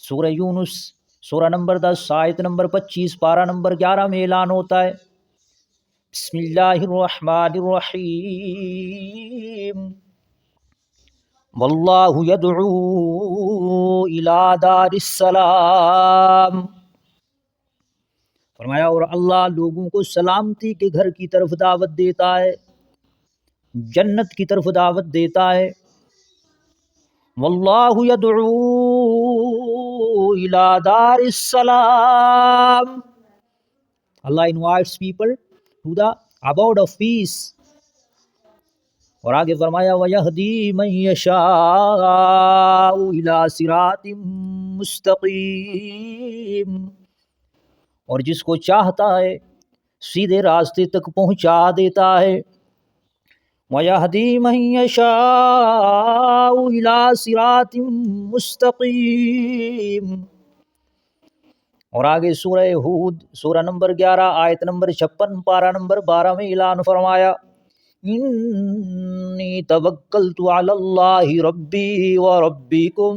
سورہ یونس سورہ نمبر 10 آیت نمبر 25 پارہ نمبر 11 میں اعلان ہوتا ہے، بسم اللہ الرحمن الرحیم، واللہ یدعو الی دار السلام، فرمایا اور اللہ لوگوں کو سلامتی کے گھر کی طرف دعوت دیتا ہے، جنت کی طرف دعوت دیتا ہے۔ واللہ یدعو الی دار السلام، اللہ invites people to the abode of peace۔ اور آگے فرمایا وَيَهْدِي مَن يَشَاءُ إِلَى صِرَاطٍ مُسْتَقِيمٍ، اور جس کو چاہتا ہے سیدھے راستے تک پہنچا دیتا ہے۔ وَيَهْدِي مَن يَشَاءُ إِلَى صِرَاطٍ مُسْتَقِيمٍ، اور آگے سورہ ہود سورہ نمبر 11 آیت نمبر 56 پارہ نمبر 12 میں اعلان فرمایا، انی توکلت علی اللہ ربی و ربکم،